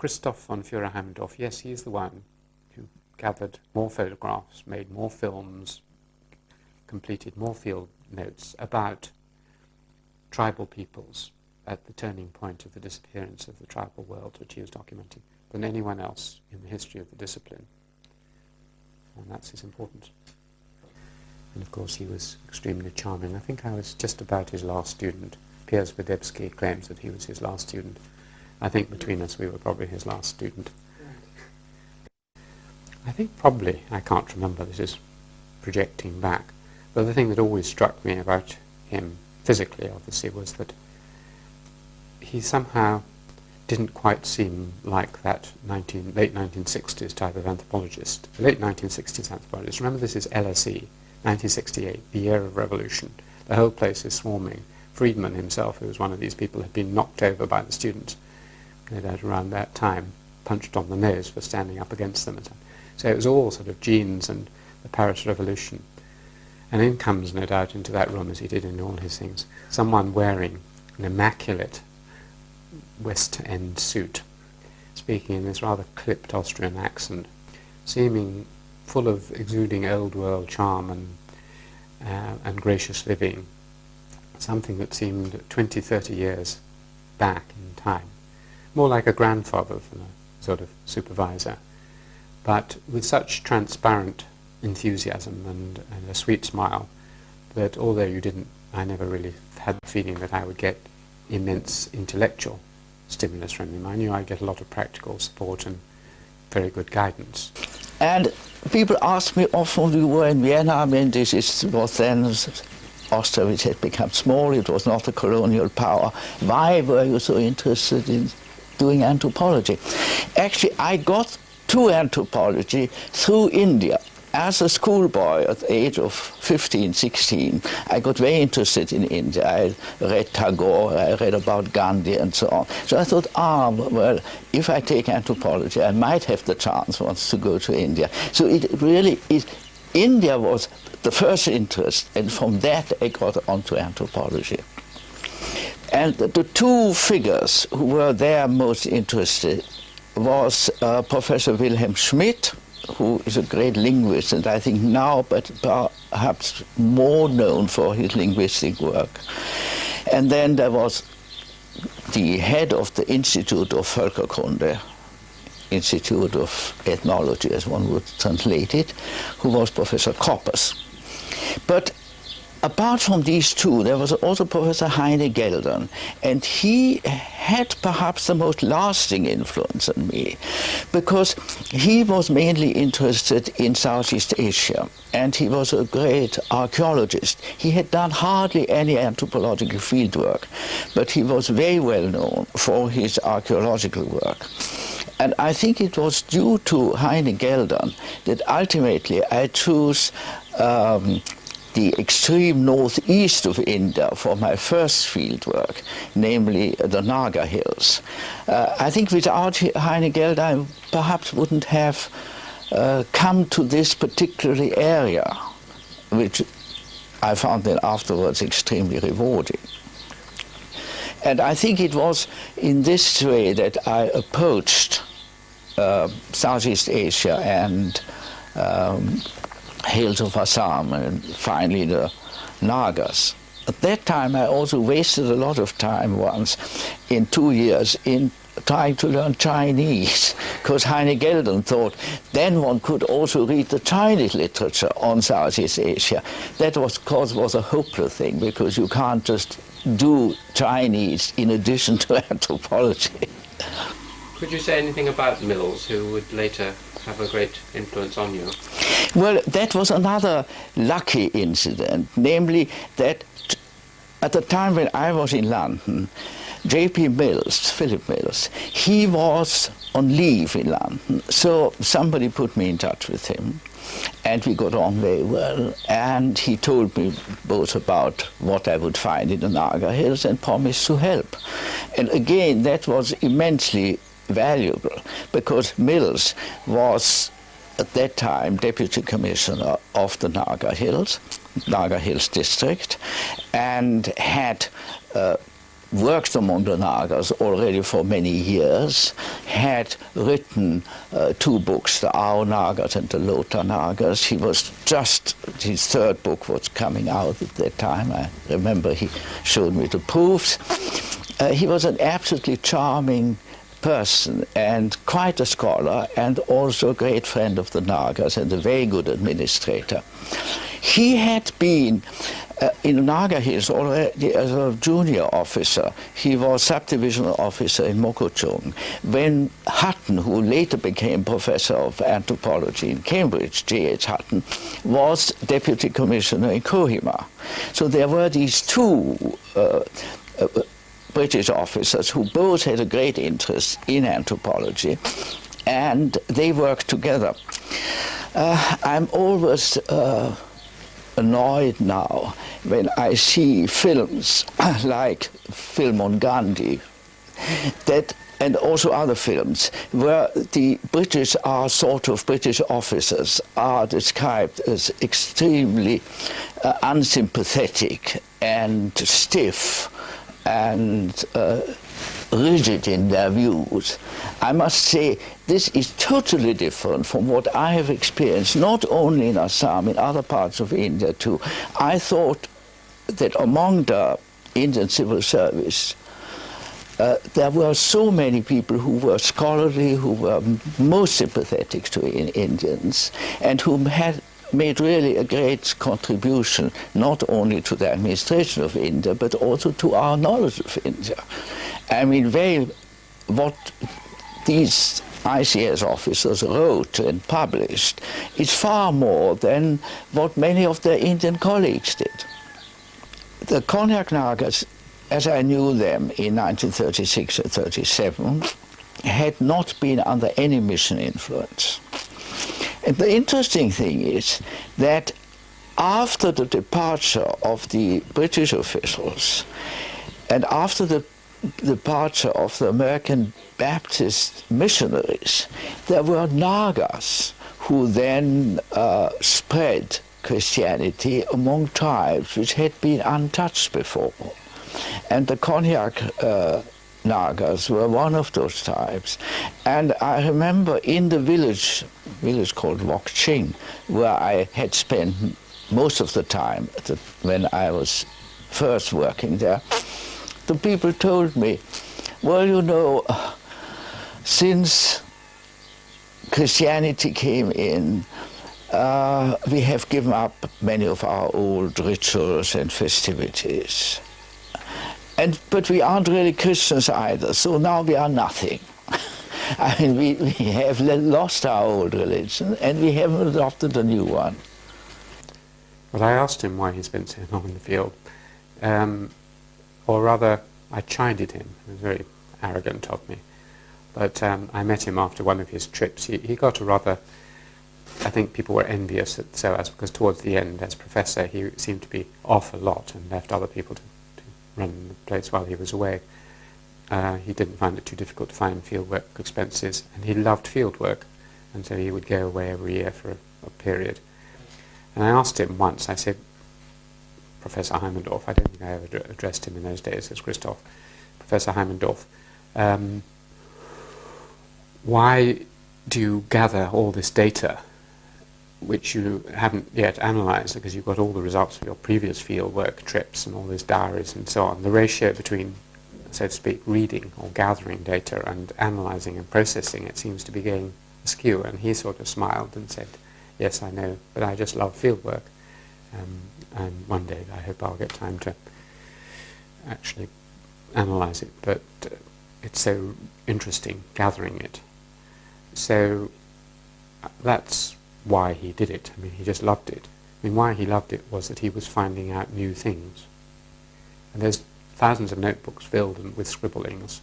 Christoph von Fürer-Haimendorf, yes, he is the one who gathered more photographs, made more films, completed more field notes about tribal peoples at the turning point of the disappearance of the tribal world, which he was documenting, than anyone else in the history of the discipline. And that's his importance. And of course he was extremely charming. I think I was just about his last student. Piers Wadebski claims that he was his last student. I think between us we were probably his last student. I think probably, I can't remember, this is projecting back, but the thing that always struck me about him, physically obviously, was that he somehow didn't quite seem like that late 1960s type of anthropologist. The late 1960s anthropologist. Remember, this is LSE, 1968, the year of revolution. The whole place is swarming. Friedman himself, who was one of these people, had been knocked over by the students, no doubt around that time, punched on the nose for standing up against them. And so it was all sort of genes and the Paris Revolution. And in comes, no doubt, into that room, as he did in all his things, someone wearing an immaculate West End suit, speaking in this rather clipped Austrian accent, seeming full of exuding old world charm and gracious living, something that seemed 20, 30 years back in time, more like a grandfather than a sort of supervisor, but with such transparent enthusiasm and a sweet smile that although I never really had the feeling that I would get immense intellectual stimulus from him. I knew I'd get a lot of practical support and very good guidance. And people ask me often, we were in Vienna, I mean, was then Austria, which had become small, it was not a colonial power. Why were you so interested in doing anthropology? Actually, I got to anthropology through India. As a schoolboy at the age of 15, 16, I got very interested in India. I read Tagore, I read about Gandhi and so on. So I thought, well, if I take anthropology, I might have the chance once to go to India. So it really is, India was the first interest, and from that I got onto anthropology. And the two figures who were there most interested was Professor Wilhelm Schmidt, who is a great linguist, and I think now, but perhaps more known for his linguistic work. And then there was the head of the Institute of Völkerkunde, Institute of Ethnology, as one would translate it, who was Professor Koppers. But apart from these two, there was also Professor Heine Geldern, and he had perhaps the most lasting influence on me, because he was mainly interested in Southeast Asia, and he was a great archaeologist. He had done hardly any anthropological fieldwork, but he was very well known for his archaeological work. And I think it was due to Heine Geldern that ultimately I chose the extreme northeast of India for my first field work, namely the Naga Hills. I think without Heinegeld I perhaps wouldn't have come to this particular area, which I found then afterwards extremely rewarding. And I think it was in this way that I approached Southeast Asia and hills of Assam and finally the Nagas. At that time I also wasted a lot of time once in 2 years in trying to learn Chinese, because Heinegeld thought then one could also read the Chinese literature on Southeast Asia. That was, of course, was a hopeless thing, because you can't just do Chinese in addition to anthropology. Could you say anything about Mills, who would later have a great influence on you? Well, that was another lucky incident, namely that at the time when I was in London, J.P. Mills, Philip Mills, he was on leave in London, so somebody put me in touch with him, and we got on very well, and he told me both about what I would find in the Naga Hills and promised to help. And again, that was immensely valuable, because Mills was at that time Deputy Commissioner of the Naga Hills district, and had worked among the Nagas already for many years, had written 2 books, the Ao Nagas and the Lota Nagas. He was just, his 3rd book was coming out at that time. I remember he showed me the proofs. He was an absolutely charming person and quite a scholar, and also a great friend of the Nagas and a very good administrator. He had been in Naga Hills already as a junior officer. He was subdivisional officer in Mokochung when Hutton, who later became professor of anthropology in Cambridge, J.H. Hutton, was deputy commissioner in Kohima. So there were these 2 British officers who both had a great interest in anthropology, and they worked together. I'm always annoyed now when I see films like film on Gandhi, that, and also other films, where the British officers are described as extremely unsympathetic and stiff and rigid in their views. I must say this is totally different from what I have experienced, not only in Assam, in other parts of India too. I thought that among the Indian civil service, there were so many people who were scholarly, who were most sympathetic to Indians, and who had made really a great contribution, not only to the administration of India, but also to our knowledge of India. I mean, what these ICS officers wrote and published is far more than what many of their Indian colleagues did. The Konyak Nagas, as I knew them in 1936 or 37, had not been under any mission influence. And the interesting thing is that after the departure of the British officials and after the departure of the American Baptist missionaries, there were Nagas who then spread Christianity among tribes which had been untouched before. And the Konyak Nagas were one of those tribes. And I remember in the village called Wokching, where I had spent most of the time when I was first working there, the people told me, well, you know, since Christianity came in, we have given up many of our old rituals and festivities. But we aren't really Christians either, so now we are nothing. I mean, we have lost our old religion, and we haven't adopted a new one. Well, I asked him why he spent so long in the field, or rather, I chided him. It was very arrogant of me. But I met him after one of his trips. He got a rather I think people were envious at SOAS because towards the end, as professor, he seemed to be off a lot and left other people to run the place while he was away. He didn't find it too difficult to find fieldwork expenses, and he loved fieldwork, and so he would go away every year for a period. And I asked him once, I said, Professor Haimendorf, I don't think I ever addressed him in those days as Christoph, Professor Haimendorf, why do you gather all this data which you haven't yet analysed, because you've got all the results of your previous fieldwork trips and all these diaries and so on. The ratio between, so to speak, reading or gathering data and analysing and processing it seems to be going askew. And he sort of smiled and said, yes, I know, but I just love fieldwork. And one day I hope I'll get time to actually analyse it, but it's so interesting gathering it. So that's why he did it. I mean, he just loved it. I mean, why he loved it was that he was finding out new things. And there's thousands of notebooks filled with scribblings.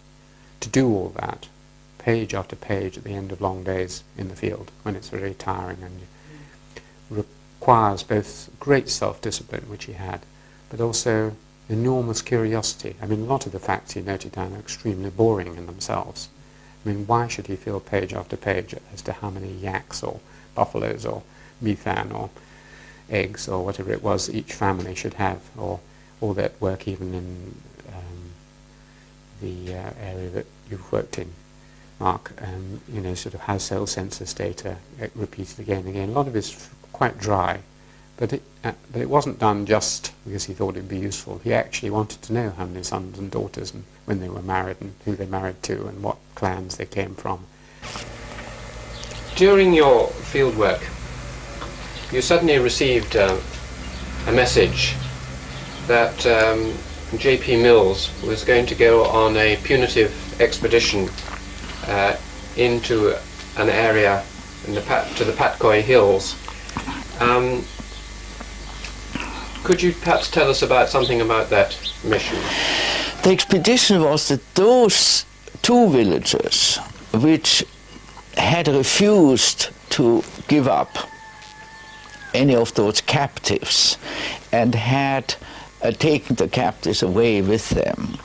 To do all that, page after page at the end of long days in the field, when it's very tiring, and requires both great self-discipline, which he had, but also enormous curiosity. I mean, a lot of the facts he noted down are extremely boring in themselves. I mean, why should he fill page after page as to how many yaks or buffaloes or methane or eggs or whatever it was each family should have, or all that work even in the area that you've worked in, Mark, you know, sort of household census data repeated again and again. A lot of it's quite dry, but it wasn't done just because he thought it would be useful. He actually wanted to know how many sons and daughters and when they were married and who they married to and what clans they came from. During your fieldwork, you suddenly received a message that J.P. Mills was going to go on a punitive expedition into an area in to the Patcoy Hills. Could you perhaps tell us about something about that mission? The expedition was that those two villages which had refused to give up any of those captives and had taken the captives away with them,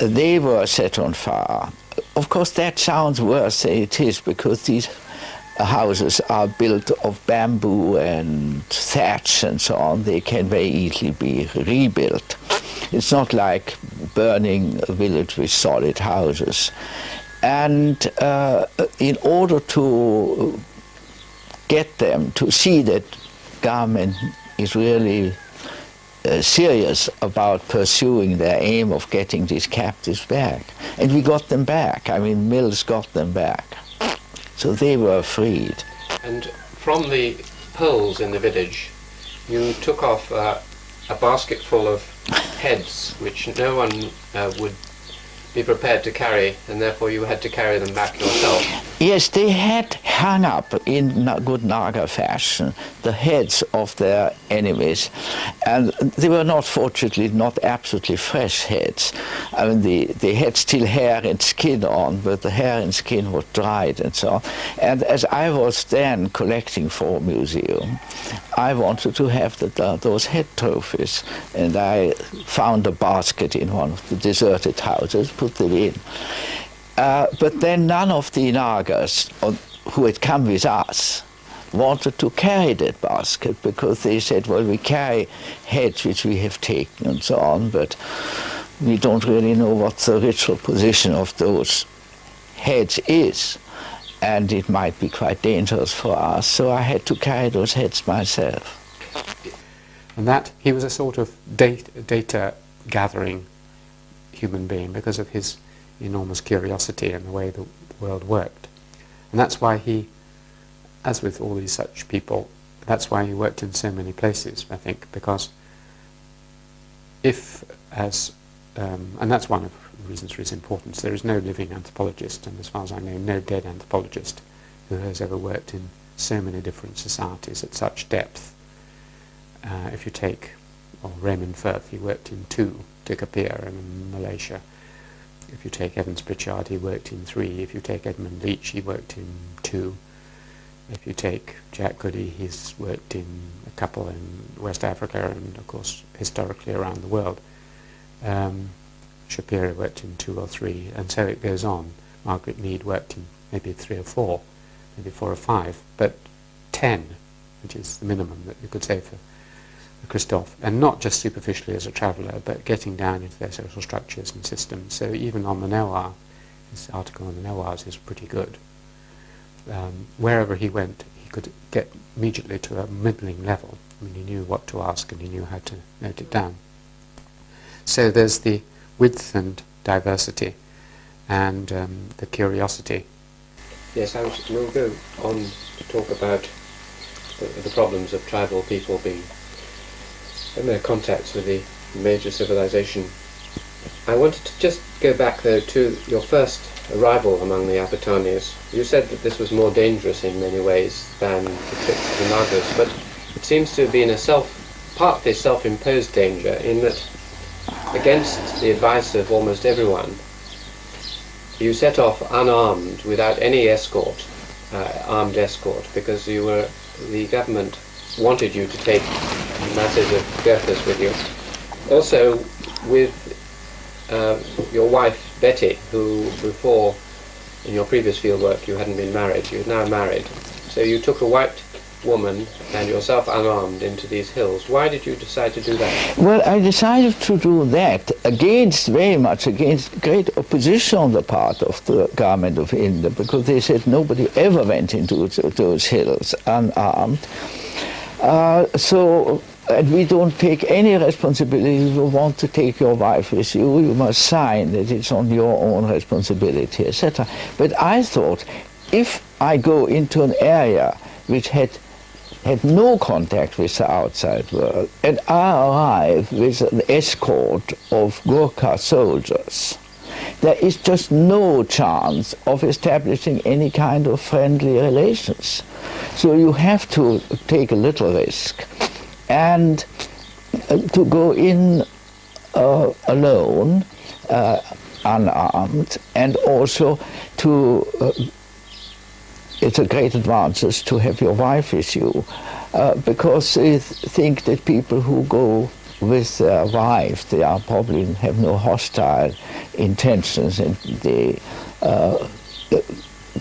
they were set on fire. Of course, that sounds worse than it is, because these houses are built of bamboo and thatch and so on. They can very easily be rebuilt. It's not like burning a village with solid houses. And in order to get them to see that government is really serious about pursuing their aim of getting these captives back. And we got them back. I mean, Mills got them back. So they were freed. And from the poles in the village, you took off a basket full of heads, which no one would be prepared to carry, and therefore you had to carry them back yourself. Yes, they had hung up in good Naga fashion the heads of their enemies, and they were not, fortunately, not absolutely fresh heads. I mean, they had still hair and skin on, but the hair and skin were dried and so on. And as I was then collecting for a museum, I wanted to have those head trophies, and I found a basket in one of the deserted houses, put them in. But then none of the Nagas who had come with us wanted to carry that basket, because they said, well, we carry heads which we have taken and so on, but we don't really know what the ritual position of those heads is, and it might be quite dangerous for us, so I had to carry those heads myself. And that, he was a sort of data gathering human being because of his enormous curiosity and the way the world worked. And that's why he, as with all these such people, that's why he worked in so many places, I think, because if, and that's one of the reasons for his importance, there is no living anthropologist, and as far as I know, no dead anthropologist who has ever worked in so many different societies at such depth. If you take Raymond Firth, he worked in 2, Tikapir in Malaysia. If you take Evans Pritchard, he worked in 3. If you take Edmund Leach, he worked in 2. if you take Jack Goody, he's worked in a couple in West Africa and, of course, historically around the world. Shapiro worked in 2 or 3, and so it goes on. Margaret Mead worked in maybe 3 or 4, maybe 4 or 5, but 10, which is the minimum that you could say for Christoph, and not just superficially as a traveller, but getting down into their social structures and systems. So even on the Nowar, his article on the Nawars is pretty good. Wherever he went, he could get immediately to a middling level. I mean, he knew what to ask and he knew how to note it down. So there's the width and diversity and the curiosity. Yes, we'll go on to talk about the problems of tribal people being in their contacts with the major civilization. I wanted to just go back though to your first arrival among the Apatanis. You said that this was more dangerous in many ways than the trip to the Nagas, but it seems to have been a partly self-imposed danger in that, against the advice of almost everyone, you set off unarmed without any escort, armed escort, because the government wanted you to take masses of Gurkhas with you. Also with your wife Betty, who before in your previous fieldwork you hadn't been married, you're now married. So you took a white woman and yourself unarmed into these hills. Why did you decide to do that? Well, I decided to do that very much against great opposition on the part of the government of India, because they said nobody ever went into those hills unarmed. And we don't take any responsibility. If you want to take your wife with you, you must sign that it's on your own responsibility, etc. But I thought, if I go into an area which had no contact with the outside world, and I arrive with an escort of Gurkha soldiers, there is just no chance of establishing any kind of friendly relations. So you have to take a little risk. And to go in alone, unarmed, and also it's a great advantage to have your wife with you, because they think that people who go with their wives, they are probably have no hostile intentions, and they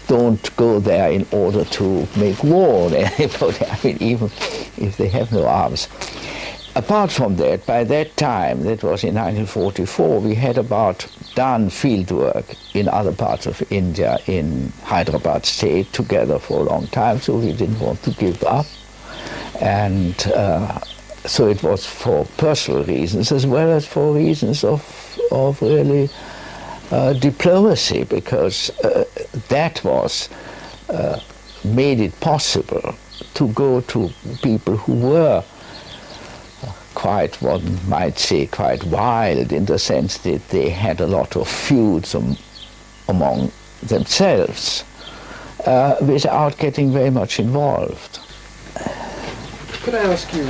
don't go there in order to make war on anybody, I mean, even if they have no arms. Apart from that, by that time, that was in 1944, we had about done field work in other parts of India, in Hyderabad state, together for a long time, so we didn't want to give up. And so it was for personal reasons as well as for reasons of really diplomacy, because that was made it possible to go to people who were quite, one might say, quite wild, in the sense that they had a lot of feuds among themselves, without getting very much involved. Could I ask you,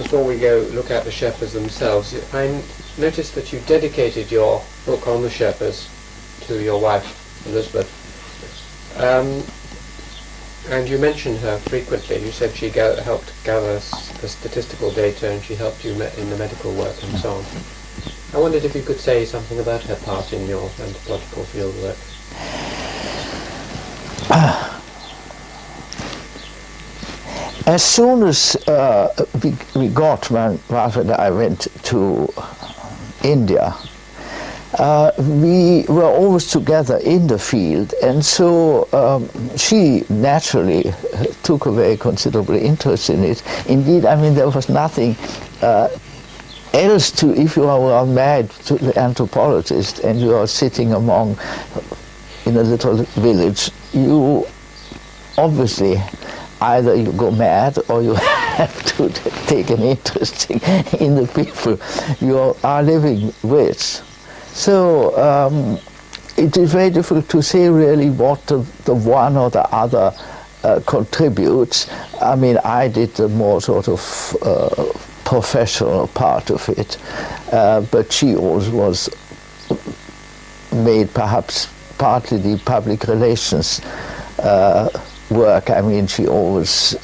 before we go look at the Sherpas themselves, I noticed that you dedicated your book on the Sherpas to your wife, Elizabeth, and you mentioned her frequently. You said she helped gather the statistical data and she helped you in the medical work and so on. I wondered if you could say something about her part in your anthropological field work. As soon as we got, when Ralph and I went to India, we were always together in the field, and so she naturally took a very considerable interest in it. Indeed, I mean, there was nothing else to, if you are married to the anthropologist and you are sitting in a little village, you obviously either you go mad or you have to take an interest in the people you are living with. So it is very difficult to say really what the one or the other contributes. I mean, I did the more sort of professional part of it, but she also was made perhaps partly the public relations work. I mean, she always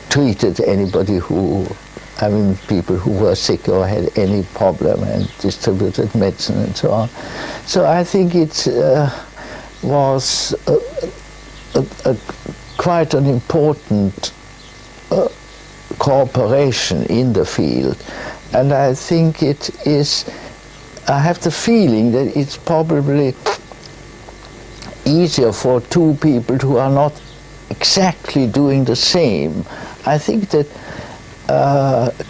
treated anybody who, I mean, people who were sick or had any problem, and distributed medicine and so on. So I think it was quite an important cooperation in the field. And I think it is, I have the feeling that it's probably easier for two people who are not exactly doing the same. I think that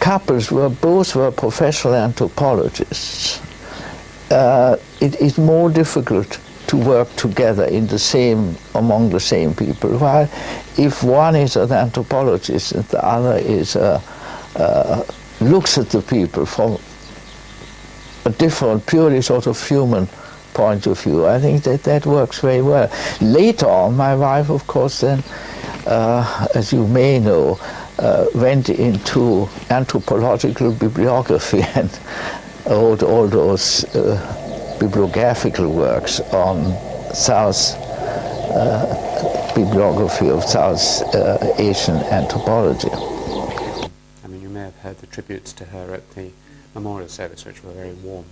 couples both were professional anthropologists. It is more difficult to work together in the same, among the same people. While if one is an anthropologist and the other is looks at the people from a different, purely sort of human point of view, I think that that works very well. Later on, my wife, of course, then, as you may know, went into anthropological bibliography and wrote all those bibliographical works on bibliography of South Asian anthropology. I mean, you may have heard the tributes to her at the memorial service, which were very warm.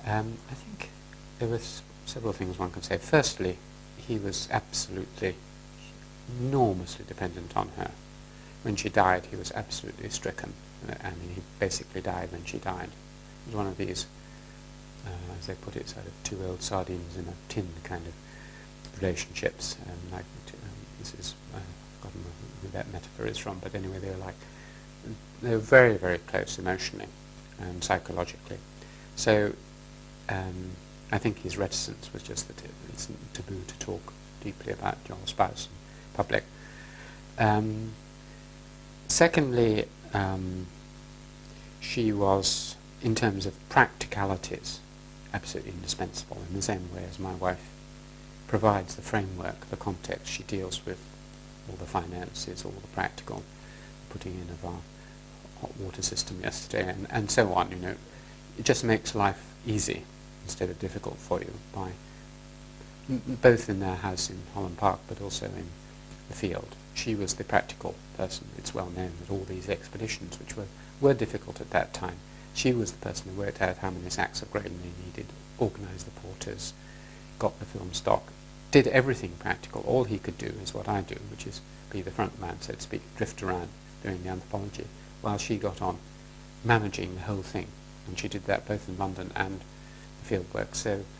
I think there were several things one could say. Firstly, he was absolutely, enormously dependent on her. When she died, he was absolutely stricken. I mean, he basically died when she died. It was one of these, as they put it, sort of two old sardines in a tin kind of relationships. This is, I've forgotten who that metaphor is from, but anyway, they were very, very close emotionally and psychologically. So I think his reticence was just that it's taboo to talk deeply about your spouse in public. Secondly, she was, in terms of practicalities, absolutely indispensable, in the same way as my wife provides the framework, the context. She deals with all the finances, all the practical, putting in of our hot water system yesterday, and so on. You know, it just makes life easy instead of difficult for you, by both in their house in Holland Park, but also in the field. She was the practical person. It's well known that all these expeditions, which were difficult at that time, she was the person who worked out how many sacks of grain they needed, organised the porters, got the film stock, did everything practical. All he could do is what I do, which is be the front man, so to speak, drift around doing the anthropology, while she got on managing the whole thing. And she did that both in London and the field work,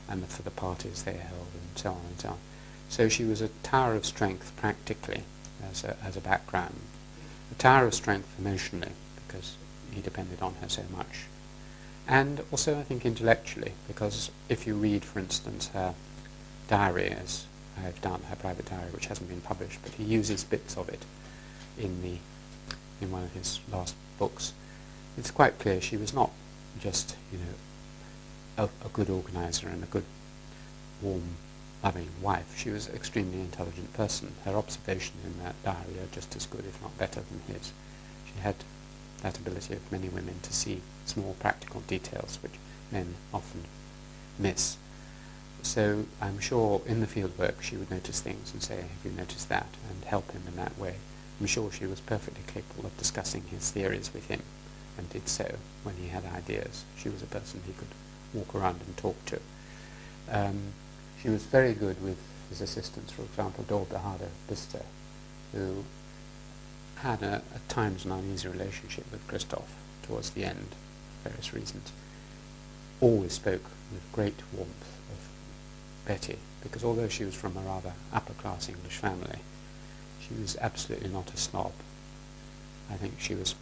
and for the parties they held, and so on and so on. So she was a tower of strength practically, as a background, a tower of strength emotionally, because he depended on her so much, and also I think intellectually, because if you read, for instance, her diary, as I have done, her private diary, which hasn't been published, but he uses bits of it in one of his last books, it's quite clear she was not just, you know, a good organizer and a good, warm, loving wife. She was an extremely intelligent person. Her observations in that diary are just as good, if not better, than his. She had that ability of many women to see small practical details which men often miss. So I'm sure in the field work she would notice things and say, have you noticed that, and help him in that way. I'm sure she was perfectly capable of discussing his theories with him, and did so when he had ideas. She was a person he could walk around and talk to. She was very good with his assistants, for example, Dor Bahadur Bister, who had at times an uneasy relationship with Christoph towards the end, for various reasons. Always spoke with great warmth of Betty, because although she was from a rather upper-class English family, she was absolutely not a snob. I think she was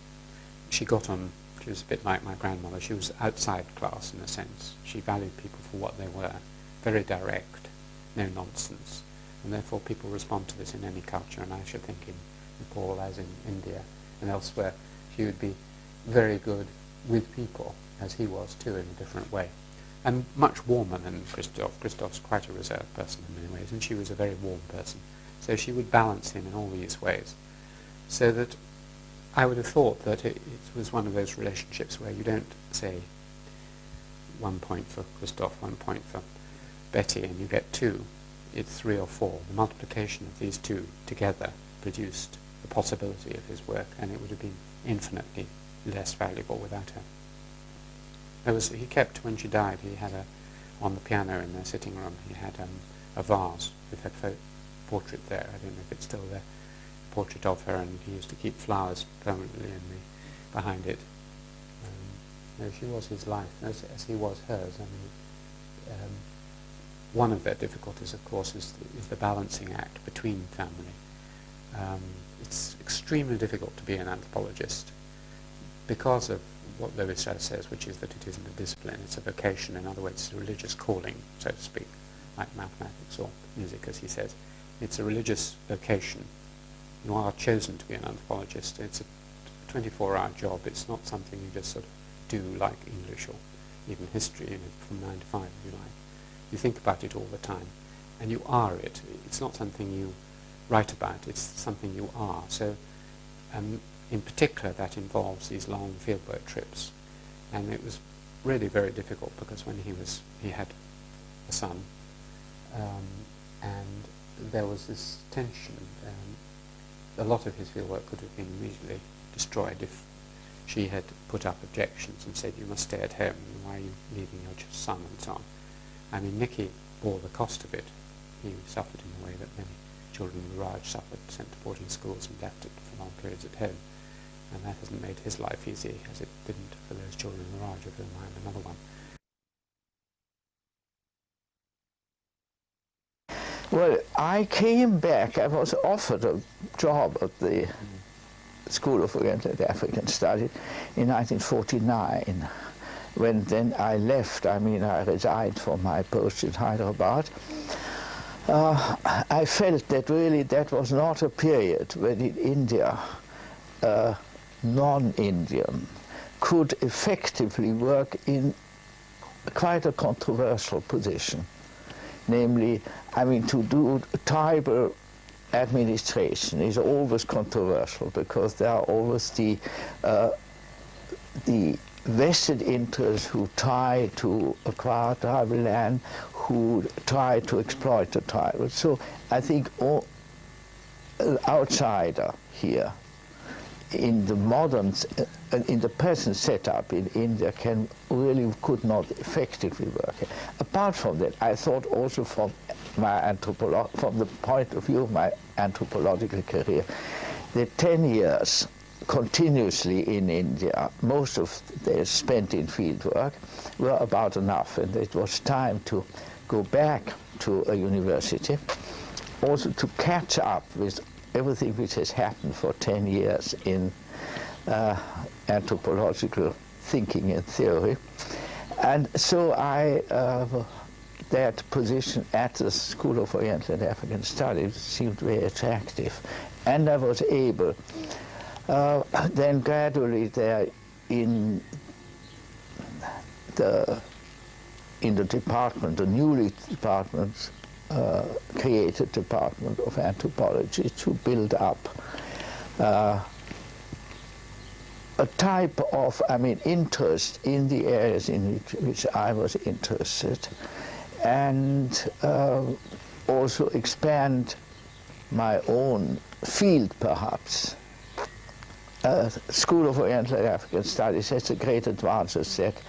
a bit like my grandmother. She was outside class in a sense. She valued people for what they were, very direct, no nonsense, and therefore people respond to this in any culture, and I should think in Nepal, as in India and elsewhere, she would be very good with people, as he was too, in a different way, and much warmer than Christoph. Christoph's quite a reserved person in many ways, and she was a very warm person, so she would balance him in all these ways, so that I would have thought that it was one of those relationships where you don't say 1 point for Christoph, 1 point for Betty, and you get 2. it's 3 or 4. The multiplication of these two together produced the possibility of his work, and it would have been infinitely less valuable without her. He kept, when she died, he had on the piano in their sitting room, he had a vase with her portrait there. I don't know if it's still there, a portrait of her, and he used to keep flowers permanently behind it. No, she was his life, as he was hers. I mean, one of their difficulties, of course, is the balancing act between family. It's extremely difficult to be an anthropologist because of what Lewis says, which is that it isn't a discipline, it's a vocation. In other words, it's a religious calling, so to speak, like mathematics or music, as he says. It's a religious vocation. You are chosen to be an anthropologist. It's a 24-hour job. It's not something you just sort of do like English or even history, from 9 to 5, if you like. You think about it all the time, and you are it. It's not something you write about, it's something you are. So in particular, that involves these long fieldwork trips, and it was really very difficult because when he had a son, and there was this tension. A lot of his fieldwork could have been immediately destroyed if she had put up objections and said, you must stay at home, and why are you leaving your son, and so on. I mean, Nicky bore the cost of it. He suffered in the way that many children in the Raj suffered, sent to boarding schools and left it for long periods at home. And that hasn't made his life easy, as it didn't for those children in the Raj, of whom I am another one. Well, I came back. I was offered a job at the School of Oriental and African Studies in 1949. When then I left, I mean, I resigned from my post in Hyderabad. I felt that really that was not a period when in India non-Indian could effectively work in quite a controversial position. Namely, I mean, to do tribal administration is always controversial because there are always the vested interests who try to acquire tribal land, who try to exploit the tribal. So I think an outsider here in the modern, in the present setup in India could not effectively work. Apart from that, I thought also from the point of view of my anthropological career, the 10 years continuously in India, most of them spent in field work, were about enough, and it was time to go back to a university, also to catch up with everything which has happened for 10 years in anthropological thinking and theory. And so that position at the School of Oriental and African Studies seemed very attractive. And I was able, then gradually there in the department, the newly created Department of Anthropology, to build up a type of, interest in the areas in which I was interested, and also expand my own field, perhaps. School of Oriental and African Studies has a great advantage that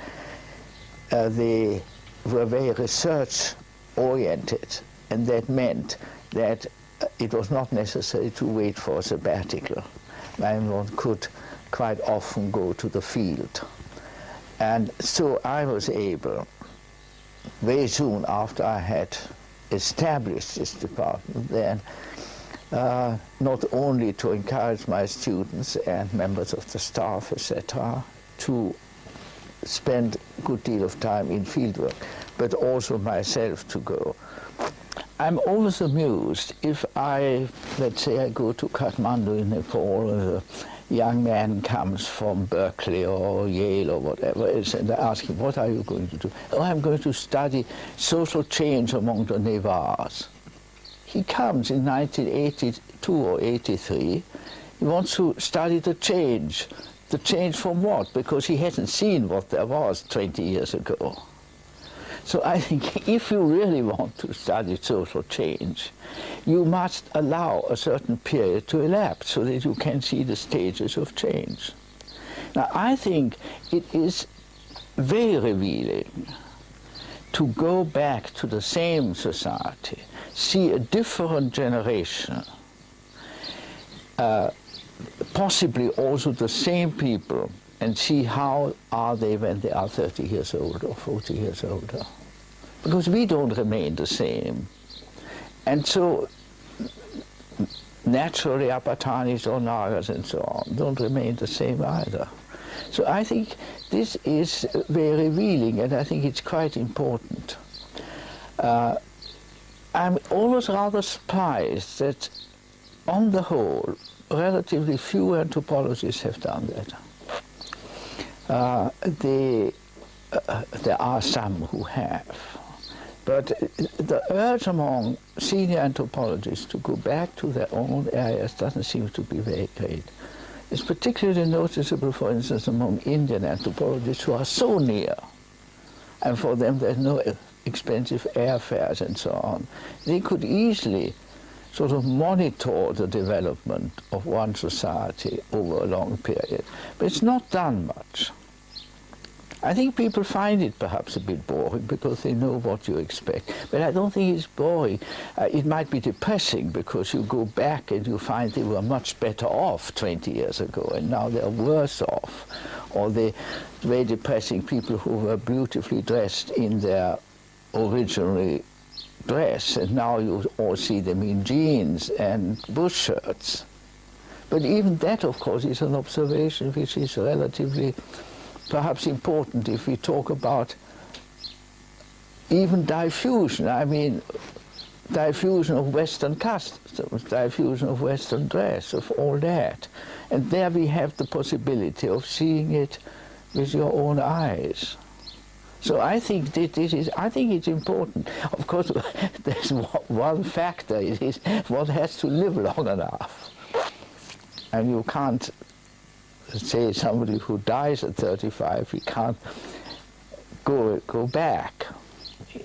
they were very research-oriented, and that meant that it was not necessary to wait for a sabbatical. One could quite often go to the field. And so I was able, very soon after I had established this department, then not only to encourage my students and members of the staff, etc., to spend a good deal of time in fieldwork, but also myself to go. I'm always amused if let's say I go to Kathmandu in Nepal, and a young man comes from Berkeley or Yale or whatever else, and I ask him, what are you going to do? Oh, I'm going to study social change among the Nevars. He comes in 1982 or 83, he wants to study the change. The change from what? Because he hasn't seen what there was 20 years ago. So I think if you really want to study social change, you must allow a certain period to elapse so that you can see the stages of change. Now, I think it is very revealing to go back to the same society, see a different generation, possibly also the same people, and see how are they when they are 30 years old or 40 years older. Because we don't remain the same. And so naturally Apatanis or Nagas and so on don't remain the same either. So I think this is very revealing, and I think it's quite important. I'm always rather surprised that on the whole relatively few anthropologists have done that. There are some who have, but the urge among senior anthropologists to go back to their own areas doesn't seem to be very great. It's particularly noticeable, for instance, among Indian anthropologists who are so near, and for them there's no expensive airfares and so on. They could easily sort of monitor the development of one society over a long period. But it's not done much. I think people find it perhaps a bit boring because they know what you expect. But I don't think it's boring. It might be depressing because you go back and you find they were much better off 20 years ago and now they're worse off. Or the very depressing people who were beautifully dressed in their originally dress, and now you all see them in jeans and bush shirts. But even that, of course, is an observation which is relatively perhaps important if we talk about even diffusion. I mean, diffusion of Western customs, diffusion of Western dress, of all that. And there we have the possibility of seeing it with your own eyes. So I think I think it's important. Of course, there's one factor, it is one has to live long enough. And you can't say somebody who dies at 35, he can't go back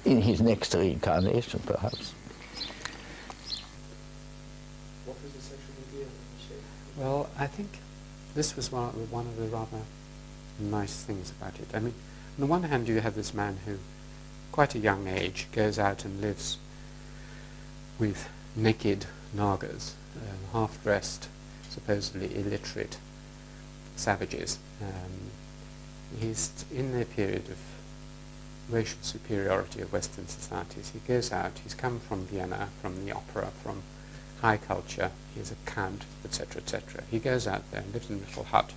in his next reincarnation, perhaps. What was the social media? Well, I think this was one of the rather nice things about it. I mean, on the one hand, you have this man who, quite a young age, goes out and lives with naked Nagas, half-dressed, supposedly illiterate savages. He's in the period of racial superiority of Western societies. He goes out, he's come from Vienna, from the opera, from high culture, he's a count, etc., etc. He goes out there and lives in a little hut,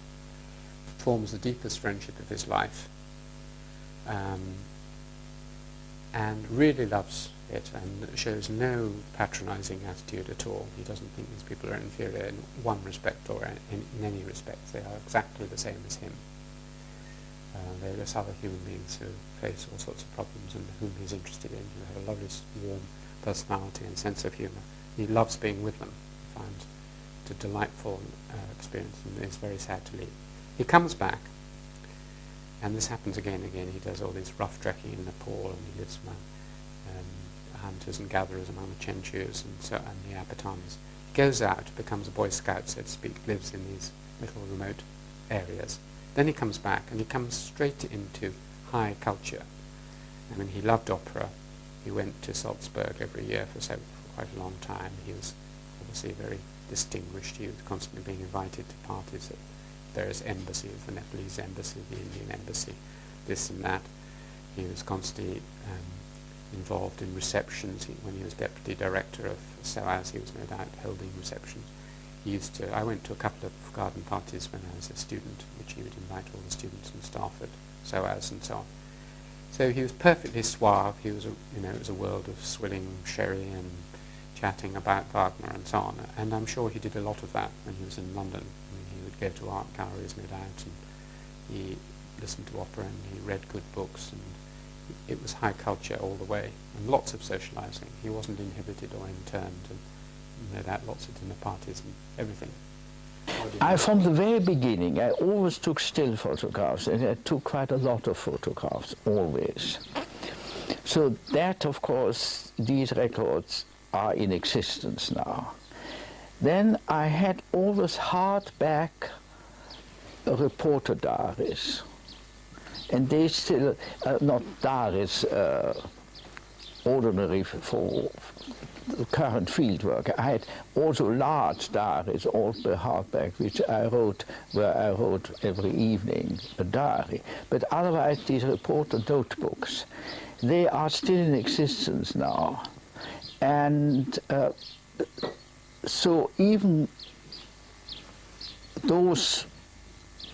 forms the deepest friendship of his life, and really loves it and shows no patronizing attitude at all. He doesn't think these people are inferior in one respect or in any respect. They are exactly the same as him. They're just other human beings who face all sorts of problems and whom he's interested in, who have a lovely, warm personality and sense of humour. He loves being with them. He finds it a delightful experience and is very sad to leave. He comes back, and this happens again and again. He does all this rough trekking in Nepal, and he lives among hunters and gatherers among the Chenchus and the Apatanis. He goes out, becomes a Boy Scout, so to speak, lives in these little remote areas. Then he comes back, and he comes straight into high culture. I mean, he loved opera. He went to Salzburg every year for quite a long time. He was obviously very distinguished. He was constantly being invited to parties at various embassies, the Nepalese embassy, the Indian embassy, this and that. He was constantly involved in receptions. When he was deputy director of SOAS, he was no doubt holding receptions. I went to a couple of garden parties when I was a student, which he would invite all the students and staff at SOAS and so on. So he was perfectly suave. He was, it was a world of swilling sherry and chatting about Wagner and so on. And I'm sure he did a lot of that when he was in London. I mean, he would go to art galleries, no doubt, and he listened to opera and he read good books, and it was high culture all the way, and lots of socialising. He wasn't inhibited or interned, and no doubt lots of dinner parties and everything. From the very beginning, I always took still photographs, and I took quite a lot of photographs, always. So that, of course, these records are in existence now. Then I had all those hardback reporter diaries, and they still, not diaries, ordinary for the current fieldwork. I had also large diaries, also hardback, which I wrote, where I wrote every evening a diary. But otherwise, these reporter notebooks, they are still in existence now. And so even those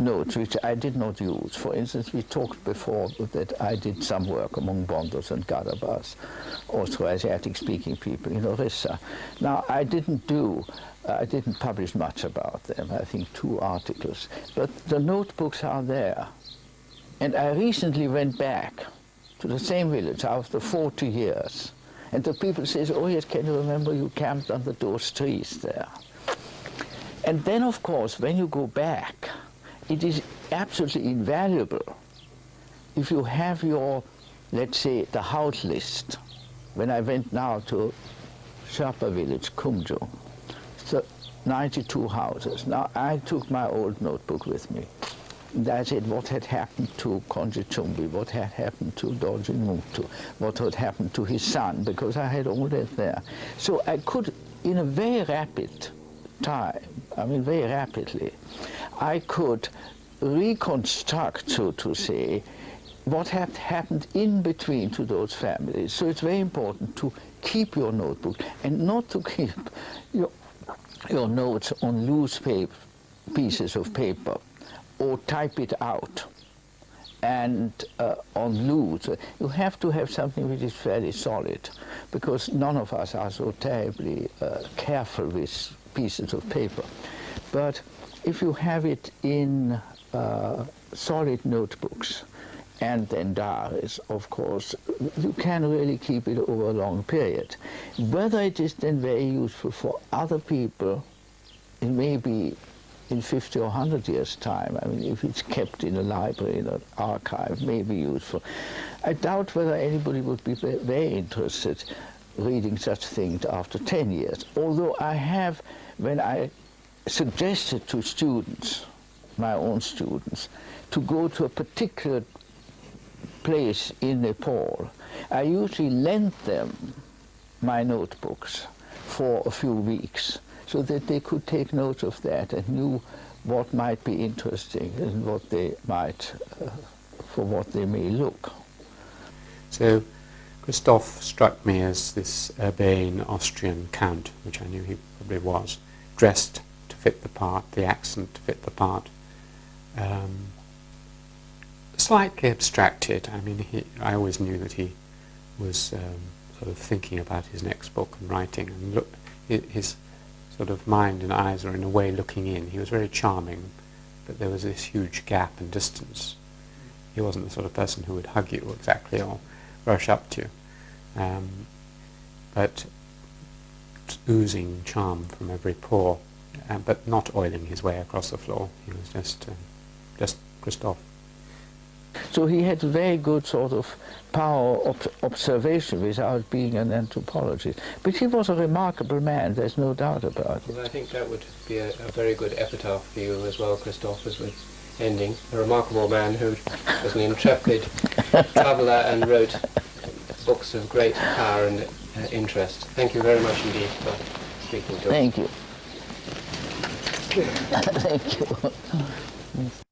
notes which I did not use, for instance, we talked before that I did some work among Bondos and Gadabas, Austro-Asiatic speaking people in Orissa. Now I didn't publish much about them, I think 2 articles, but the notebooks are there. And I recently went back to the same village after 40 years. And the people say, oh yes, can you remember you camped under those trees there? And then, of course, when you go back, it is absolutely invaluable if you have your, let's say, the house list. When I went now to Sherpa village, Kumjo, so 92 houses. Now, I took my old notebook with me. And I said what had happened to Konji Chumbi, what had happened to Dorji Muktu, what had happened to his son, because I had all that there. So I could, in a very rapid time, I mean very rapidly, I could reconstruct, so to say, what had happened in between to those families. So it's very important to keep your notebook and not to keep your notes on loose pieces of paper or type it out and on loose. You have to have something which is fairly solid, because none of us are so terribly careful with pieces of paper. But if you have it in solid notebooks and then diaries, of course, you can really keep it over a long period. Whether it is then very useful for other people, it may be in 50 or 100 years' time. I mean, if it's kept in a library, in an archive, may be useful. I doubt whether anybody would be very interested reading such things after 10 years. Although I have, when I suggested to students, my own students, to go to a particular place in Nepal, I usually lent them my notebooks for a few weeks, so that they could take note of that and knew what might be interesting and what they might, for what they may look. So Christoph struck me as this urbane Austrian count, which I knew he probably was, dressed to fit the part, the accent to fit the part. Slightly abstracted. I mean, I always knew that he was sort of thinking about his next book and writing, and his sort of mind and eyes were in a way looking in. He was very charming, but there was this huge gap and distance. He wasn't the sort of person who would hug you exactly or rush up to you, but oozing charm from every pore, but not oiling his way across the floor. He was just Christoph. So he had very good sort of power of observation without being an anthropologist. But he was a remarkable man, there's no doubt about it. Well, I think that would be a very good epitaph for you as well, Christoph, as we're ending. A remarkable man who was an intrepid traveller and wrote books of great power and interest. Thank you very much indeed for speaking to us. Thank you. Thank you.